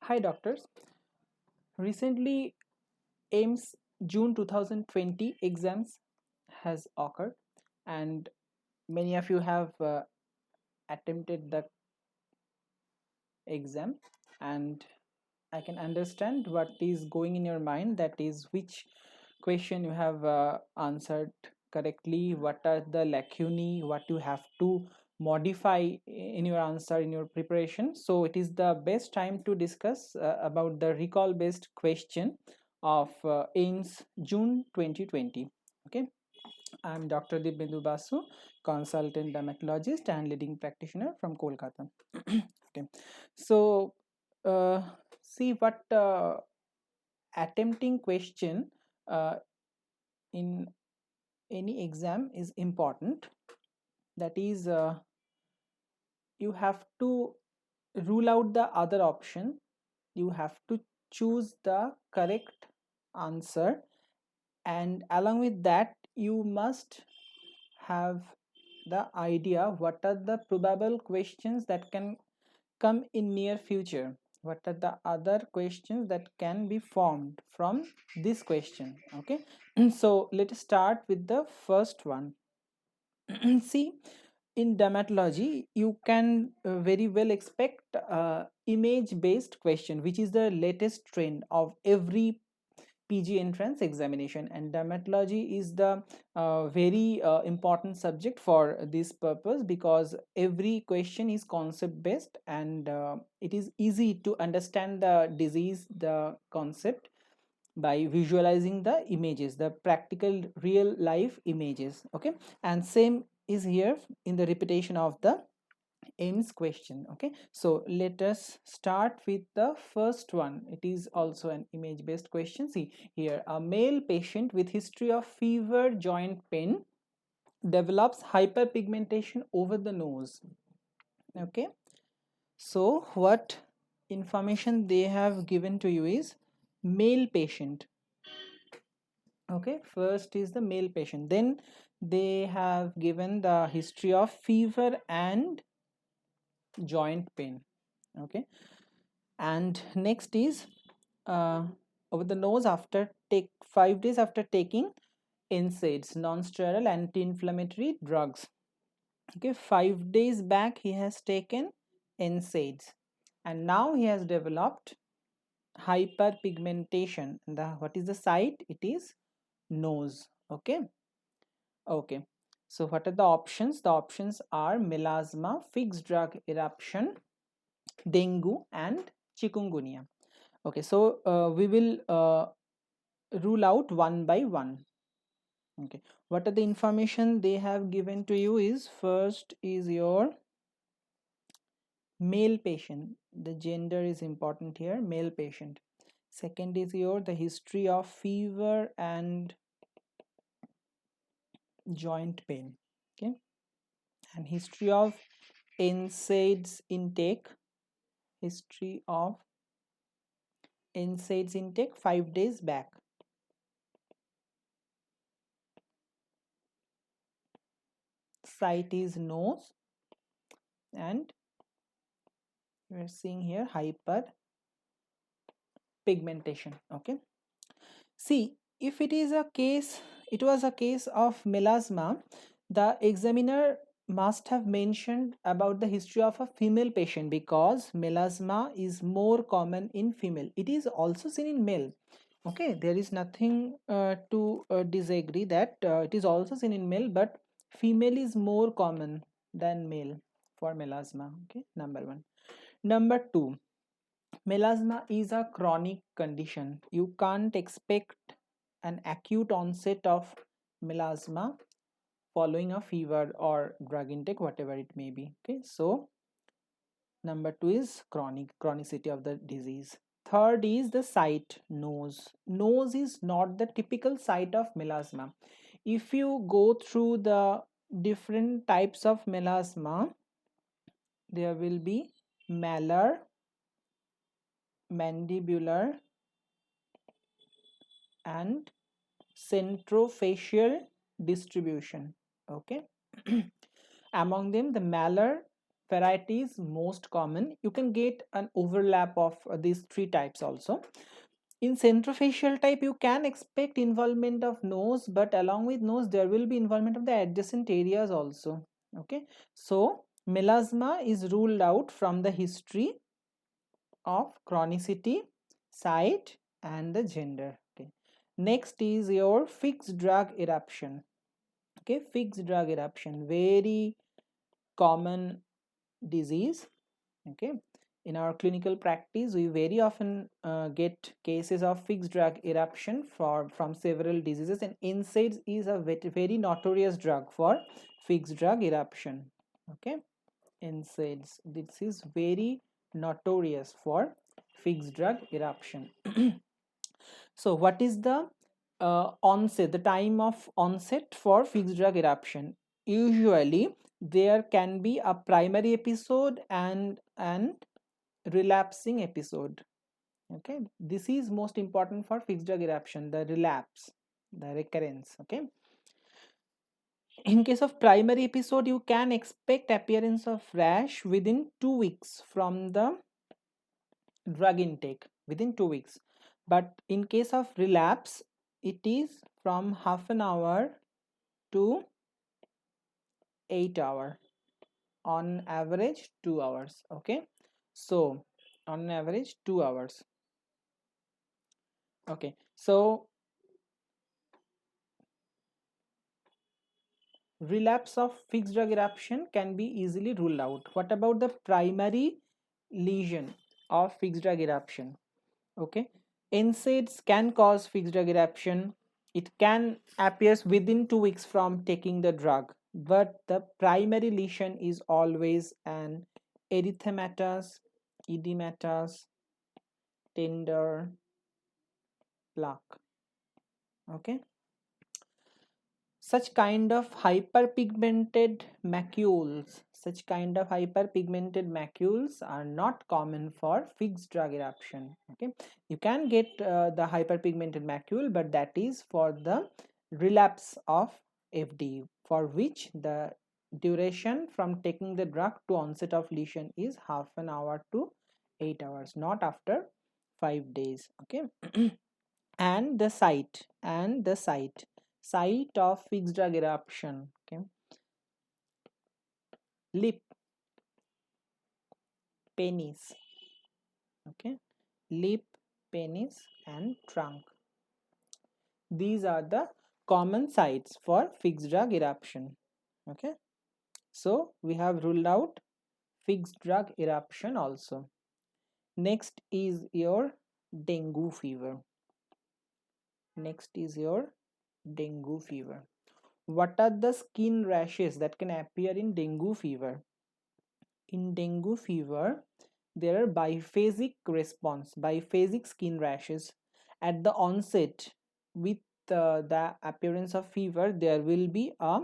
Hi doctors. Recently AIIMS June 2020 exams has occurred and many of you have attempted the exam, and I can understand what is going in your mind, that is which question you have answered correctly, what are the lacunae, what you have to modify in your answer in your preparation. So it is the best time to discuss about the recall based question of AIIMS June 2020. Okay, I'm Dr. Dibyendu Basu, consultant dermatologist and leading practitioner from Kolkata. Okay, so uh, see what attempting question uh, in any exam is important. That is, you have to rule out the other option. You have to choose the correct answer, and along with that, you must have the idea what are the probable questions that can come in near future, what are the other questions that can be formed from this question. Okay, so let's start with the first one. See, in dermatology you can very well expect image based question, which is the latest trend of every PG entrance examination, and dermatology is the very important subject for this purpose, because every question is concept based, and it is easy to understand the disease, the concept, by visualizing the images, the practical real life images. Okay, and same is here in the repetition of the AIIMS question. Okay, so let us start with the first one. It is also an image based question. See here, a male patient with history of fever, joint pain develops hyperpigmentation over the nose. Okay, so what information they have given to you is male patient. Okay, first is the male patient, then they have given the history of fever and joint pain. Okay, and next is uh, over the nose after take 5 days after taking NSAIDs, non-steroidal anti-inflammatory drugs. Okay, 5 days back he has taken NSAIDs, and now he has developed hyperpigmentation. What is the site? It is nose. Okay, okay, so what are the options? The options are melasma, fixed drug eruption, dengue, and chikungunya. Okay, so we will rule out one by one. Okay, what are the information they have given to you is, first is your male patient, the gender is important here, male patient. Second is your the history of fever and joint pain. Okay, and history of NSAIDs intake, history of NSAIDs intake 5 days back. Site is nose, and we are seeing here hyper pigmentation. Okay, see, if it is a case, it was a case of melasma, the examiner must have mentioned about the history of a female patient, because melasma is more common in female. It is also seen in male. Okay, there is nothing to disagree that it is also seen in male, but female is more common than male for melasma. Okay, number one. Number two, melasma is a chronic condition. You can't expect an acute onset of melasma following a fever or drug intake, whatever it may be. Okay, so number two is chronicity of the disease. Third is the site, nose. Nose is not the typical site of melasma. If you go through the different types of melasma, there will be malar, mandibular, and centrofacial distribution. Okay, among them the malar variety is most common. You can get an overlap of these three types also. In centrofacial type, you can expect involvement of nose, but along with nose, there will be involvement of the adjacent areas also. Okay, so melasma is ruled out from the history of chronicity, site, and the gender. Okay, next is your fixed drug eruption. Okay, fixed drug eruption, very common disease. Okay, in our clinical practice we very often get cases of fixed drug eruption from several diseases, and NSAIDs is a very notorious drug for fixed drug eruption. Okay, NSAIDs, this is very notorious for fixed drug eruption. So what is the onset, the time of onset for fixed drug eruption? Usually there can be a primary episode and relapsing episode. Okay, this is most important for fixed drug eruption, the relapse, the recurrence. Okay, in case of primary episode, you can expect appearance of rash within 2 weeks from the drug intake, within 2 weeks. But in case of relapse, it is from half an hour to 8 hour, on average 2 hours. Okay, so on average 2 hours. Okay, so relapse of fixed drug eruption can be easily ruled out. What about the primary lesion of fixed drug eruption? Okay, NSAIDs can cause fixed drug eruption. It can appears within 2 weeks from taking the drug, but the primary lesion is always an erythematous, edematous, tender plaque. Okay, such kind of hyperpigmented macules are not common for fixed drug eruption. Okay, you can get the hyperpigmented macule, but that is for the relapse of FD, for which the duration from taking the drug to onset of lesion is half an hour to 8 hours, not after 5 days. Okay. And the site of fixed drug eruption. Okay, lip, penis. Okay, lip, penis, and trunk, these are the common sites for fixed drug eruption. Okay, so we have ruled out fixed drug eruption also. Next is your dengue fever. What are the skin rashes that can appear in dengue fever? In dengue fever, there are biphasic skin rashes. At the onset, with the appearance of fever, there will be a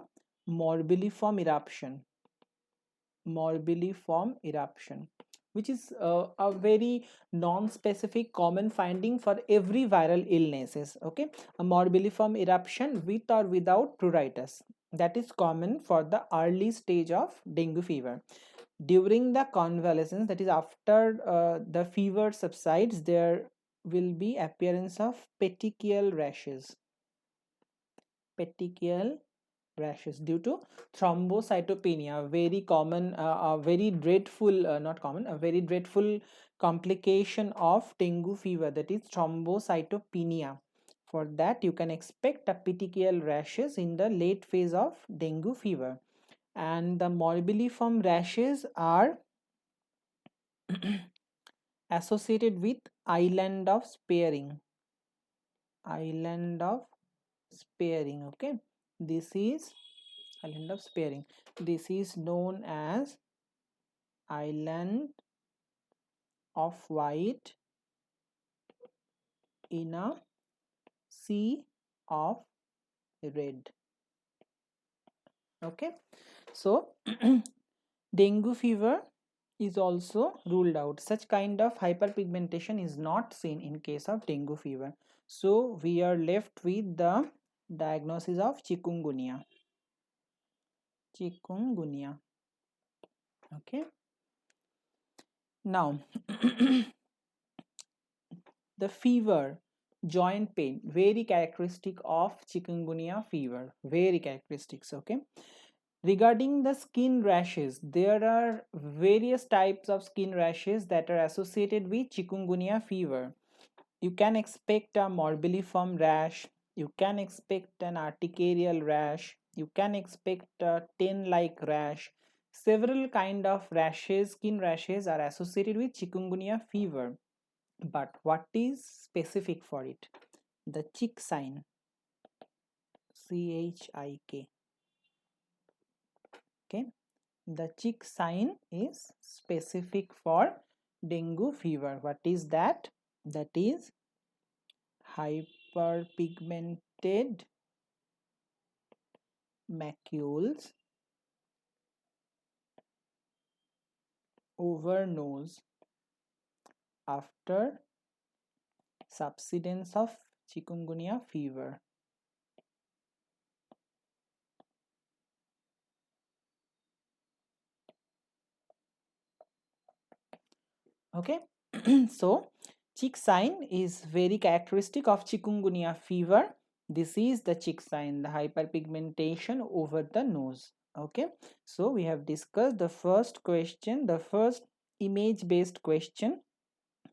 morbilliform eruption, which is a very non-specific common finding for every viral illnesses. Okay, a morbilliform eruption with or without pruritus, that is common for the early stage of dengue fever. During the convalescence, that is after the fever subsides, there will be appearance of petechial rashes due to thrombocytopenia, very common, a very dreadful, not common, a very dreadful complication of dengue fever, that is thrombocytopenia. For that, you can expect a petechial rashes in the late phase of dengue fever. And the morbilliform rashes are associated with island of sparing. Okay, this is island of sparing. This is known as island of white in a sea of red. Okay, so dengue fever is also ruled out. Such kind of hyperpigmentation is not seen in case of dengue fever. So we are left with the diagnosis of chikungunya. Okay, Now the fever, joint pain, very characteristic of chikungunya fever, very characteristics. Okay, regarding the skin rashes, there are various types of skin rashes that are associated with chikungunya fever. You can expect a morbilliform rash, you can expect an urticarial rash, you can expect a ten-like rash. Several kind of rashes, skin rashes, are associated with chikungunya fever. But what is specific for it? The chick sign, CHIK. Okay, the chick sign is specific for dengue fever. What is that? That is hyperpigmented macules over nose after subsidence of chikungunya fever. Okay, so chick sign is very characteristic of chikungunya fever. This is the chick sign, the hyperpigmentation over the nose. Okay, so we have discussed the first question, the first image based question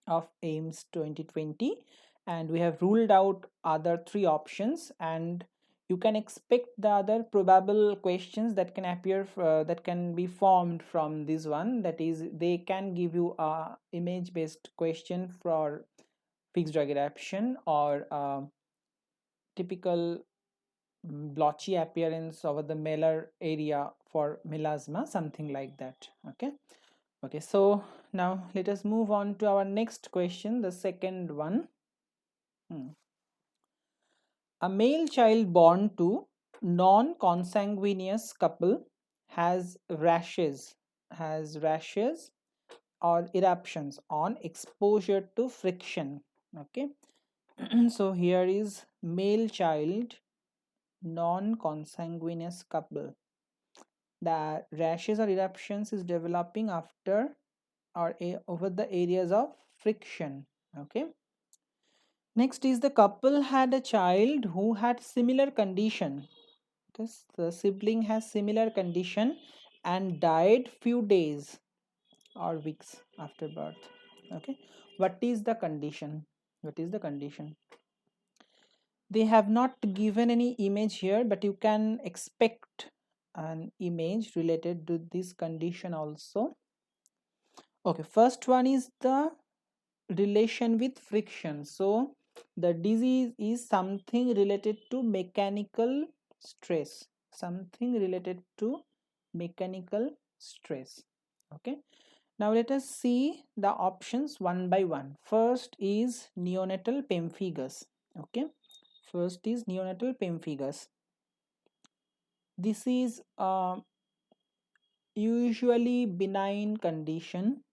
of AIIMS 2020, and we have ruled out other three options, and you can expect the other probable questions that can appear that can be formed from this one. That is, they can give you a image based question for fixed drug eruption or typical blotchy appearance over the malar area for melasma, something like that. Okay, so now let us move on to our next question, the second one. A male child born to non-consanguineous couple has rashes or eruptions on exposure to friction. Okay, so here is male child, non-consanguineous couple. The rashes or eruptions is developing after or over the areas of friction. Okay, next is the couple had a child who had similar condition. This the sibling has similar condition and died few days or weeks after birth. Okay, what is the condition? What is the condition? They have not given any image here, but you can expect an image related to this condition also. Okay, first one is the relation with friction. So the disease is something related to mechanical stress, something related to mechanical stress. Okay, now let us see the options one by one. First is neonatal pemphigus. Okay, first is neonatal pemphigus. This is a usually benign condition.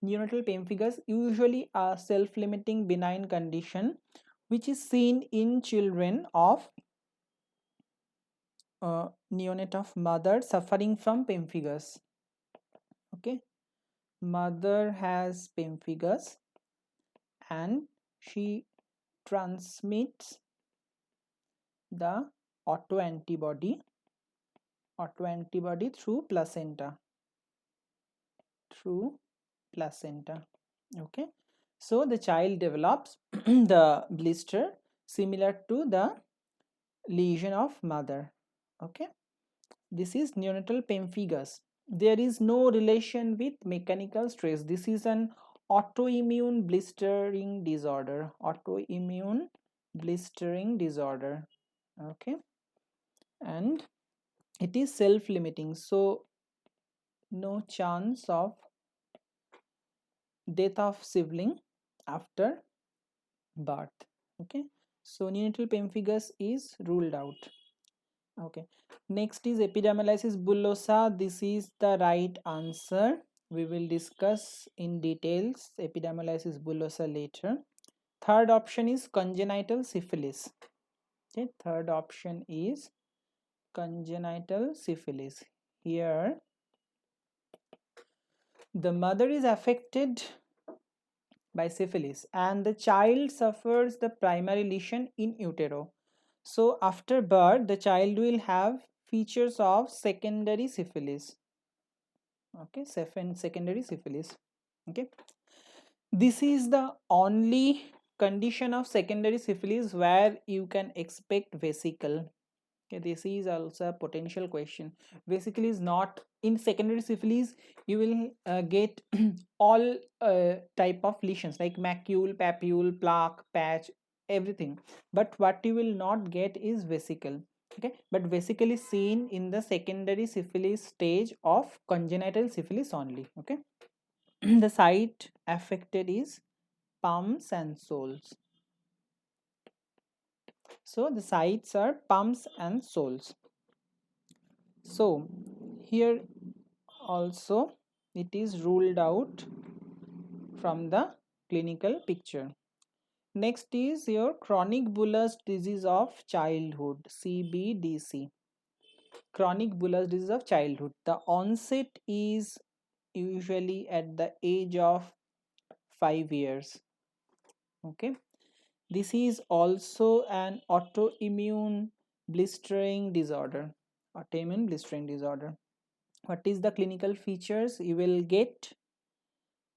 Neonatal pemphigus usually a self-limiting benign condition which is seen in children of neonate of mother suffering from pemphigus. Okay, mother has pemphigus and she transmits the autoantibody through placenta. Okay, so the child develops the blister similar to the lesion of mother. Okay, this is neonatal pemphigus. There is no relation with mechanical stress. This is an autoimmune blistering disorder. Autoimmune blistering disorder. Okay, and it is self-limiting, so no chance of death of sibling after birth. Okay, so neonatal pemphigus is ruled out. Okay, next is epidermolysis bullosa. This is the right answer. We will discuss in details epidermolysis bullosa later. Third option is congenital syphilis. Okay, third option is congenital syphilis. Here The mother is affected by syphilis and the child suffers the primary lesion in utero. So after birth, the child will have features of secondary syphilis. Okay, secondary syphilis. Okay, this is the only condition of secondary syphilis where you can expect vesicle. Okay, this is also a potential question. Vesicle is not in secondary syphilis. You will get all type of lesions like macule, papule, plaque, patch, everything. But what you will not get is vesicle. Okay, but vesicle is seen in the secondary syphilis stage of congenital syphilis only. Okay, the site affected is palms and soles. So the sites are palms and soles. So here also it is ruled out from the clinical picture. Next is your chronic bullous disease of childhood, CBDC. Chronic bullous disease of childhood. The onset is usually at the age of 5 years. Okay, this is also an autoimmune blistering disorder. Autoimmune blistering disorder. What is the clinical features? You will get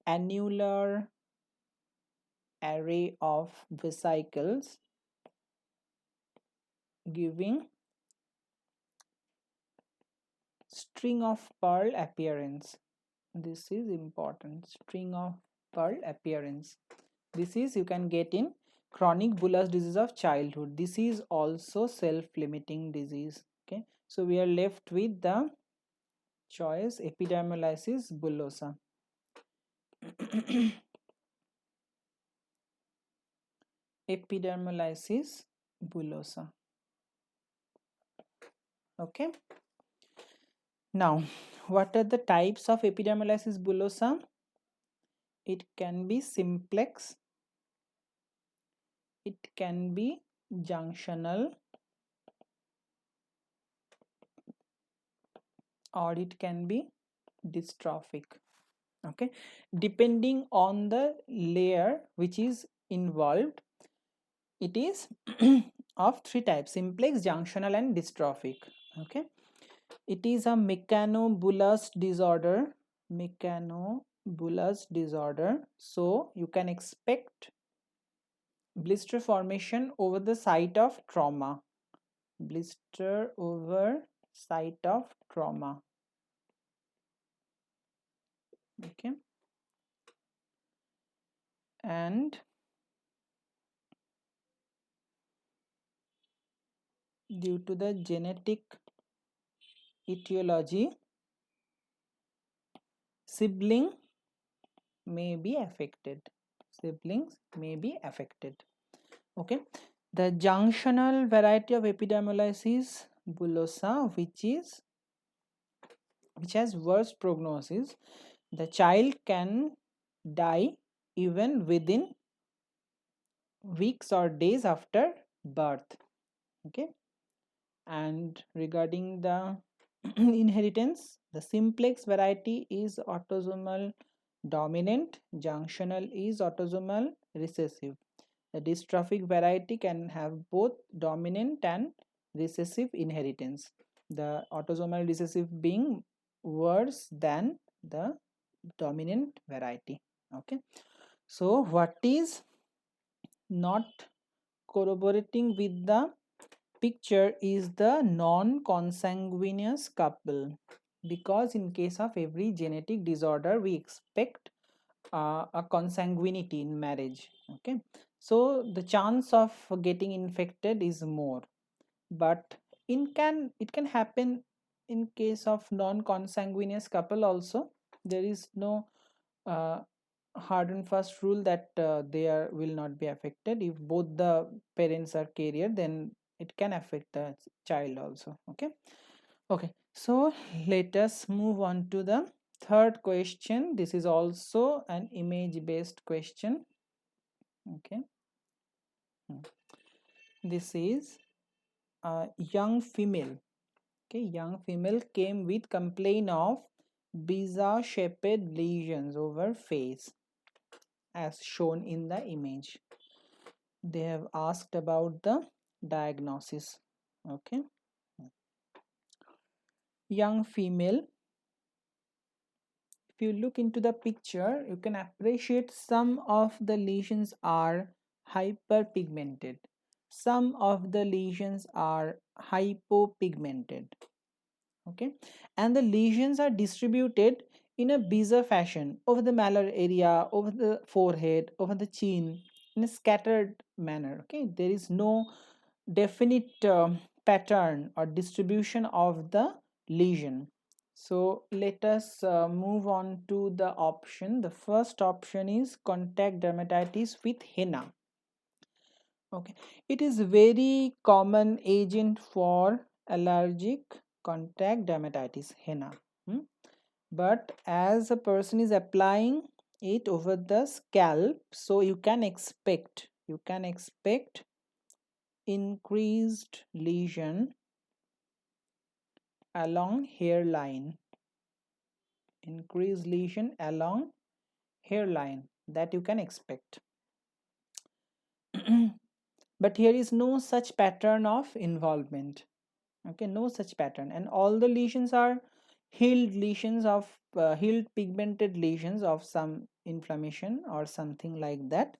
annular array of vesicles giving string of pearl appearance. This is important. String of pearl appearance. This is you can get in chronic bullous disease of childhood. This is also self-limiting disease. Okay, so we are left with the choice epidermolysis bullosa. Epidermolysis bullosa. Okay, now what are the types of epidermolysis bullosa? It can be simplex, it can be junctional, or it can be dystrophic. Okay, depending on the layer which is involved, it is of three types: simplex, junctional, and dystrophic. Okay, it is a mechanobullous disorder. Mechanobullous disorder. So you can expect blister formation over the site of trauma. Blister over site of trauma. Okay, and due to the genetic etiology, sibling may be affected. Siblings may be affected. Okay, the junctional variety of epidermolysis bullosa, which has worse prognosis, the child can die even within weeks or days after birth. Okay, and regarding the inheritance, the simplex variety is autosomal dominant, junctional is autosomal recessive. The dystrophic variety can have both dominant and recessive inheritance, the autosomal recessive being worse than the dominant variety. Okay, so what is not corroborating with the picture is the non-consanguineous couple, because in case of every genetic disorder we expect a consanguinity in marriage. Okay, so the chance of getting infected is more, but it can happen in case of non-consanguineous couple also. There is no uh, hard and fast rule that will not be affected. If both the parents are carrier, then it can affect the child also. Okay, okay, so let us move on to the third question. This is also an image based question. Okay, this is a young female. Okay, young female came with complaint of bizarre shaped lesions over face as shown in the image. They have asked about the diagnosis. Okay, young female. If you look into the picture, you can appreciate some of the lesions are hyperpigmented, some of the lesions are hypopigmented. Okay, and the lesions are distributed in a bizarre fashion over the malar area, over the forehead, over the chin, in a scattered manner. Okay, there is no definite pattern or distribution of the lesion. So let us move on to the option. The first option is contact dermatitis with henna. Okay, it is very common agent for allergic contact dermatitis, henna. Hmm? But as a person is applying it over the scalp, so you can expect increased lesion along hairline, increased lesion along hairline, that you can expect. But here is no such pattern of involvement. Okay, no such pattern, and all the lesions are healed lesions of healed pigmented lesions of some inflammation or something like that,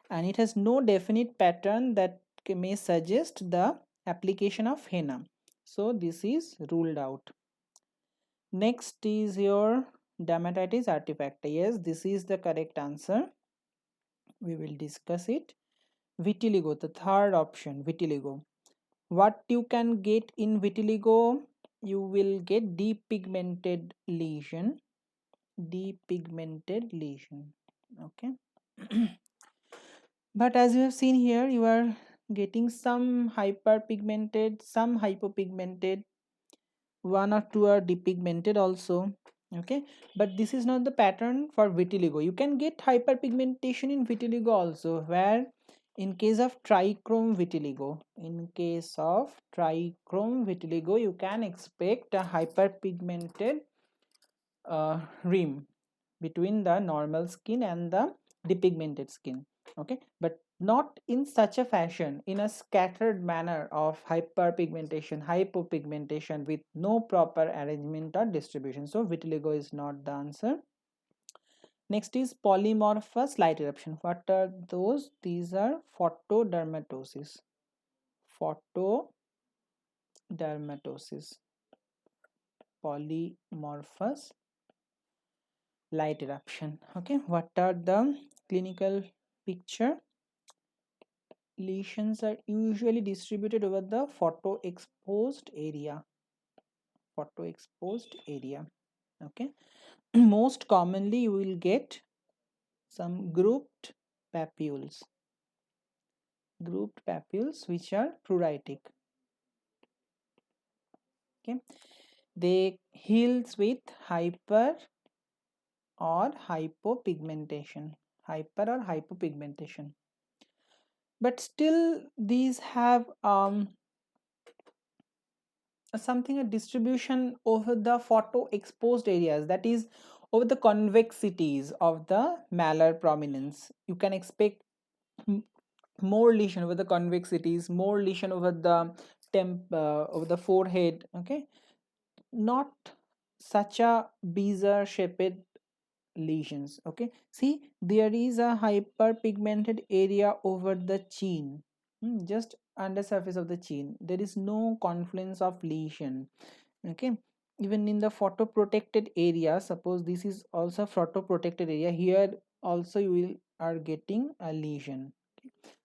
and it has no definite pattern that may suggest the application of henna, so this is ruled out. Next is your dermatitis artifacta. Yes, this is the correct answer. We will discuss it. Vitiligo, the third option, vitiligo. What you can get in vitiligo? You will get depigmented lesion, depigmented lesion. Okay. But as you have seen here, you are getting some hyperpigmented, some hypopigmented, one or two are depigmented also. Okay, but this is not the pattern for vitiligo. You can get hyperpigmentation in vitiligo also, where in case of trichrome vitiligo, you can expect a hyperpigmented rim between the normal skin and the depigmented skin. Okay, but not in such a fashion, in a scattered manner of hyperpigmentation, hypopigmentation with no proper arrangement or distribution. So vitiligo is not the answer. Next is polymorphous light eruption. What are those? These are photodermatosis, photodermatosis, polymorphous light eruption. Okay, what are the clinical picture? Lesions are usually distributed over the photoexposed area, okay. Most commonly you will get some grouped papules which are pruritic. Okay, they heals with hyper or hypopigmentation, but still these have something, a distribution over the photo exposed areas, that is over the convexities of the malar prominence. You can expect more lesion over the convexities, more lesion over the over the forehead. Okay, not such a bizarre shaped lesions. Okay, see, there is a hyperpigmented area over the chin. Just under surface of the chin, there is no confluence of lesion. Okay, even in the photoprotected area, suppose this is also photoprotected area, here also you will are getting a lesion.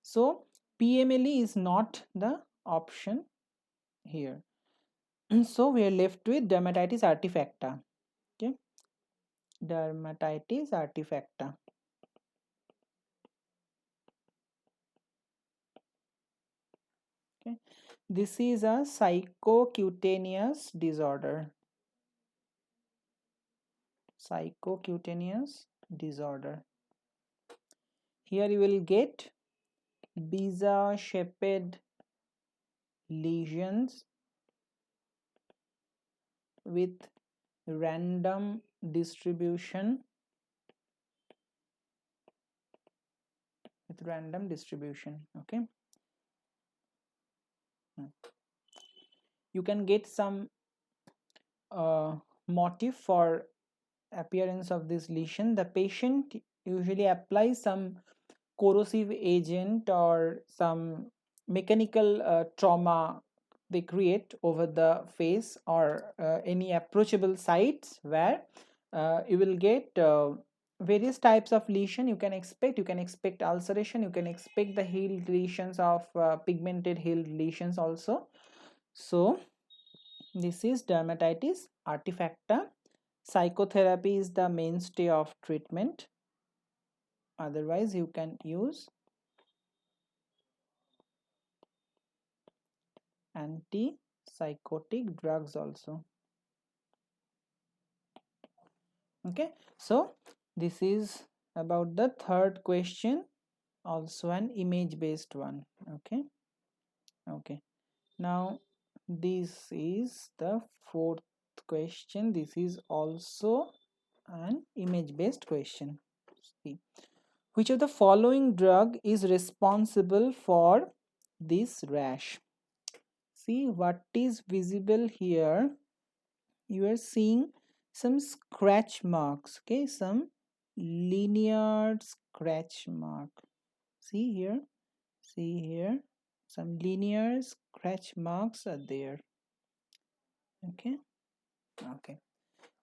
So PMLE is not the option here. So we are left with dermatitis artifacta. Okay, dermatitis artifacta. Okay, this is a psychocutaneous disorder. Psychocutaneous disorder. Here you will get bizarre shaped lesions with random distribution, with random distribution. Okay, you can get some motive for appearance of this lesion. The patient usually applies some corrosive agent or some mechanical trauma they create over the face or any approachable sites where you will get various types of lesion. You can expect ulceration, you can expect the healed lesions of pigmented healed lesions also. So this is dermatitis artifacta. Psychotherapy is the mainstay of treatment. Otherwise you can use antipsychotic drugs also. Okay, so this is about the third question, also an image based one. Okay, now this is the fourth question. This is also an image based question. See, which of the following drug is responsible for this rash? See what is visible here. You are seeing some scratch marks. Okay, some linear scratch mark. See here, some linear scratch marks are there. Okay,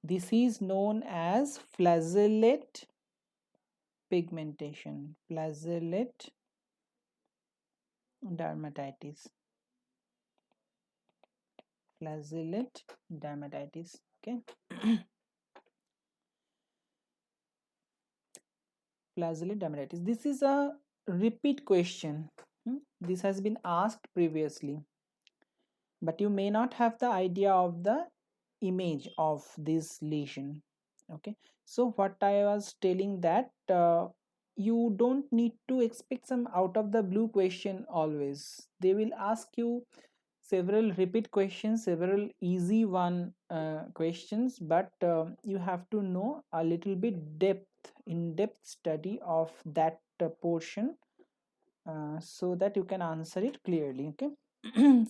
this is known as flagellate pigmentation, flagellate dermatitis, flagellate dermatitis. Okay. Flagellate dermatitis. This is a repeat question. This has been asked previously, but you may not have the idea of the image of this lesion. Okay, so what I was telling that you don't need to expect some out of the blue question always. They will ask you several repeat questions, several easy one questions, but you have to know a little bit in-depth study of that portion so that you can answer it clearly. Okay.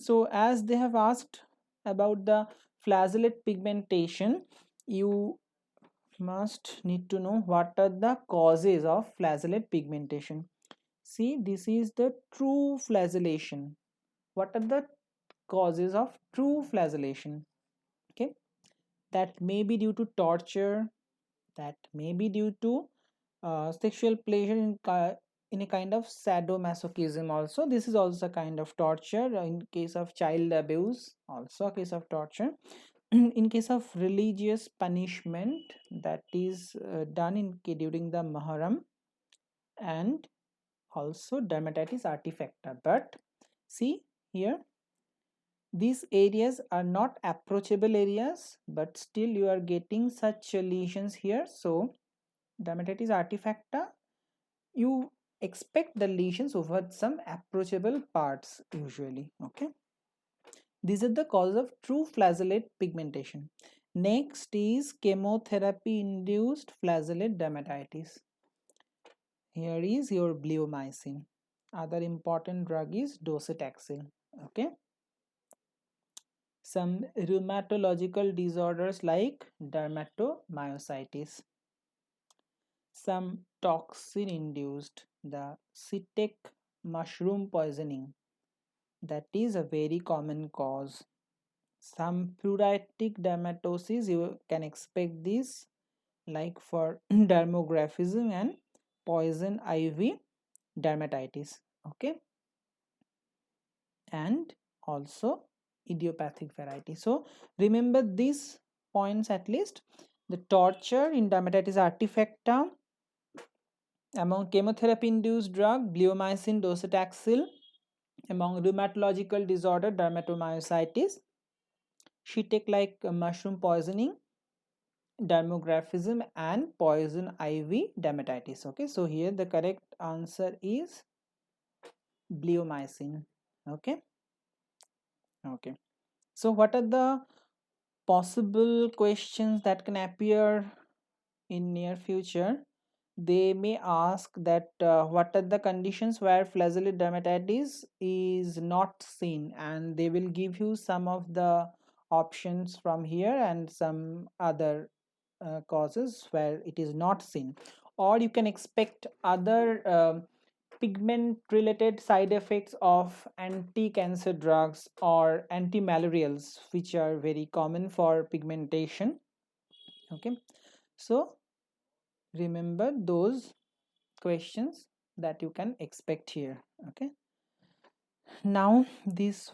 So as they have asked about the flagellate pigmentation, you must need to know what are the causes of flagellate pigmentation. See, this is the true flagellation. What are the causes of true flagellation? Okay, that may be due to torture, that may be due to sexual pleasure in a kind of sadomasochism also. This is also a kind of torture. In case of child abuse, also a case of torture. In case of religious punishment, that is done during the Muharram, and also dermatitis artifacta. But see here, these areas are not approachable areas, but still you are getting such lesions here. So dermatitis artifacta, you expect the lesions over some approachable parts usually. Okay, these are the cause of true flagellate pigmentation. Next is chemotherapy induced flagellate dermatitis. Here is your bleomycin. Other important drug is docetaxel. Okay, some rheumatological disorders like dermatomyositis, some toxin induced, the citic mushroom poisoning, that is a very common cause. Some pruritic dermatosis, you can expect this like for dermographism and poison ivy dermatitis. Okay, and also idiopathic variety. So remember these points at least. The torture in dermatitis artifacta, among chemotherapy induced drug bleomycin docetaxel, among rheumatological disorder dermatomyositis, shiitake like mushroom poisoning, dermographism, and poison ivy dermatitis. Okay, so here the correct answer is bleomycin. Okay, so what are the possible questions that can appear in near future, they may ask that what are the conditions where flagellate dermatitis is not seen, and they will give you some of the options from here and some other causes where it is not seen. Or you can expect other pigment related side effects of anti-cancer drugs or anti-malarials, which are very common for pigmentation. Okay, so remember those questions that you can expect here. Okay, now this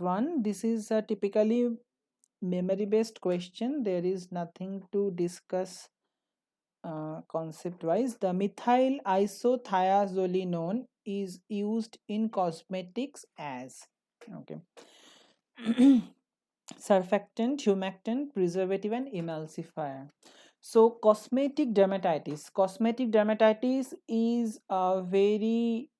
is a typically memory based question. There is nothing to discuss concept wise. The methyl isothiazolinone is used in cosmetics as, okay, surfactant, humectant, preservative, and emulsifier. So cosmetic dermatitis is a very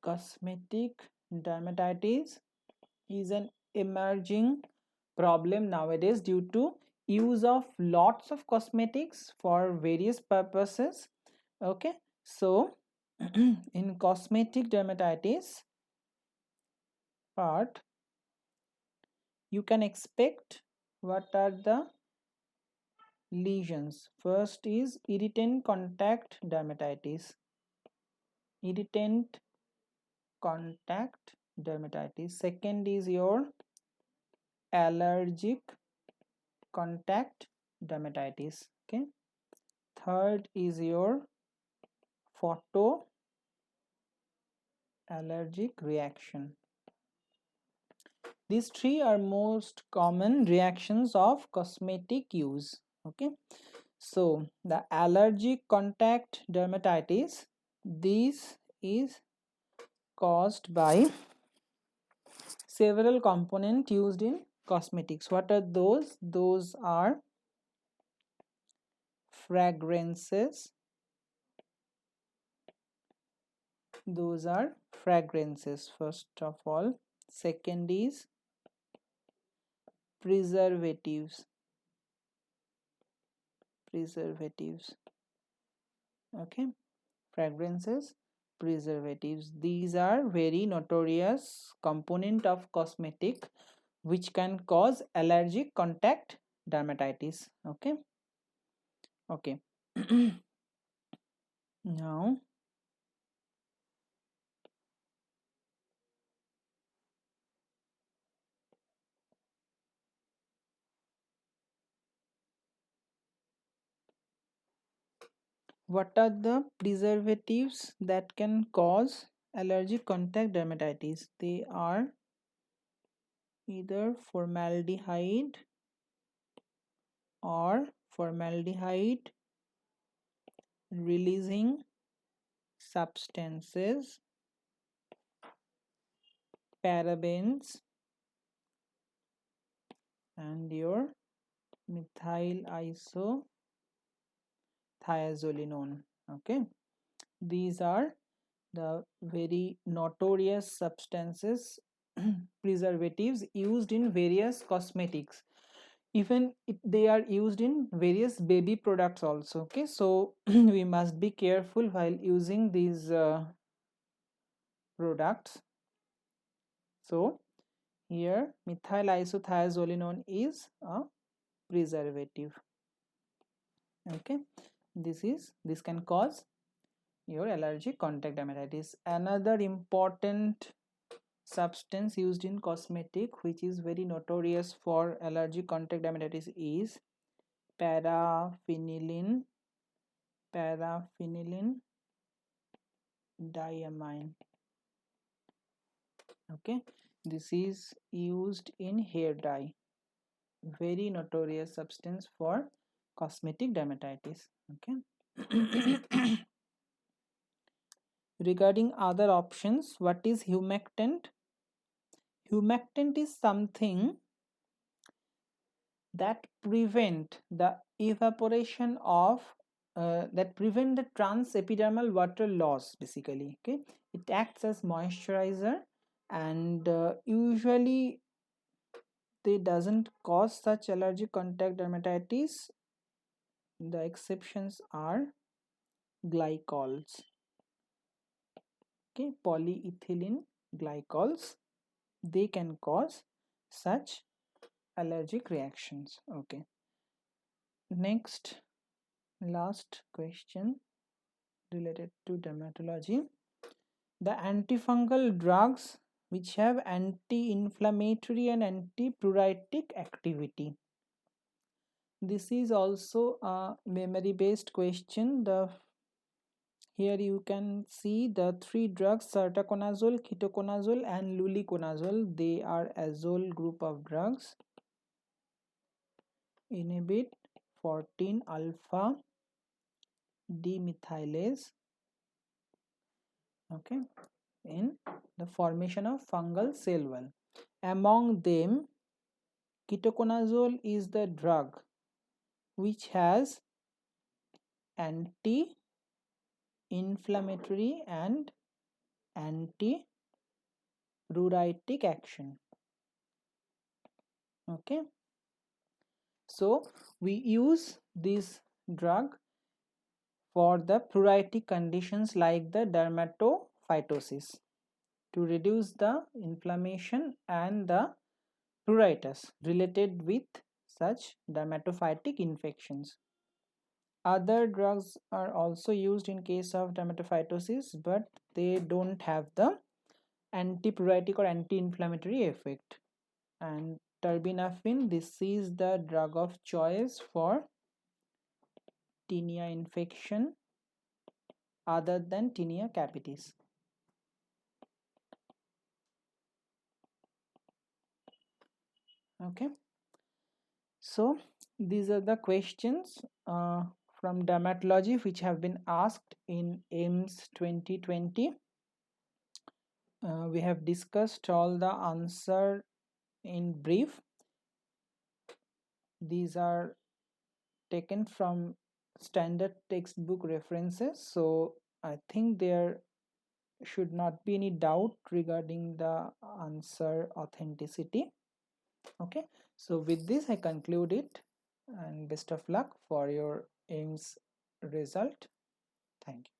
cosmetic dermatitis is an emerging problem nowadays due to use of lots of cosmetics for various purposes. Okay, so in cosmetic dermatitis part, you can expect what are the lesions. First is irritant contact dermatitis. Irritant contact dermatitis. Second is your allergic contact dermatitis. Okay. Third is your photo allergic reaction. These three are most common reactions of cosmetic use. Okay, so the allergic contact dermatitis, this is caused by several components used in cosmetics. What are those? Those are fragrances. Those are fragrances first of all. Second is preservatives. Okay, fragrances, preservatives, these are very notorious component of cosmetic which can cause allergic contact dermatitis. Okay, okay. Now what are the preservatives that can cause allergic contact dermatitis? They are either formaldehyde or formaldehyde releasing substances, parabens, and your methyl isothiazolinone. Okay, these are the very notorious substances preservatives used in various cosmetics. Even they are used in various baby products also. Okay, so we must be careful while using these products. So here methyl isothiazolinone is a preservative. Okay, this can cause your allergic contact dermatitis. Another important substance used in cosmetic which is very notorious for allergic contact dermatitis is paraphenylene diamine. Okay, this is used in hair dye, very notorious substance for cosmetic dermatitis. Okay. Regarding other options, what is humectant? Humectant is something that prevent the evaporation of that prevent the transepidermal water loss basically. Okay, it acts as moisturizer, and usually they doesn't cause such allergic contact dermatitis The exceptions are glycols. Okay, polyethylene glycols, they can cause such allergic reactions. Okay, next, last question related to dermatology. The antifungal drugs which have anti-inflammatory and antipruritic activity. This is also a memory based question. Here you can see the three drugs: sertaconazole, ketoconazole and luliconazole. They are azole group of drugs. Inhibit 14 alpha demethylase, okay, in the formation of fungal cell wall. Among them, ketoconazole is the drug which has anti-inflammatory and anti-pruritic action. Okay, so we use this drug for the pruritic conditions like the dermatophytosis to reduce the inflammation and the pruritus related with such dermatophytic infections. Other drugs are also used in case of dermatophytosis, but they don't have the antipruritic or anti-inflammatory effect. And terbinafine, this is the drug of choice for tinea infection other than tinea capitis. Okay, so these are the questions from dermatology which have been asked in AIIMS 2020. We have discussed all the answer in brief. These are taken from standard textbook references, so I think there should not be any doubt regarding the answer authenticity. Okay, so with this I conclude it, and best of luck for your AIIMS result. Thank you.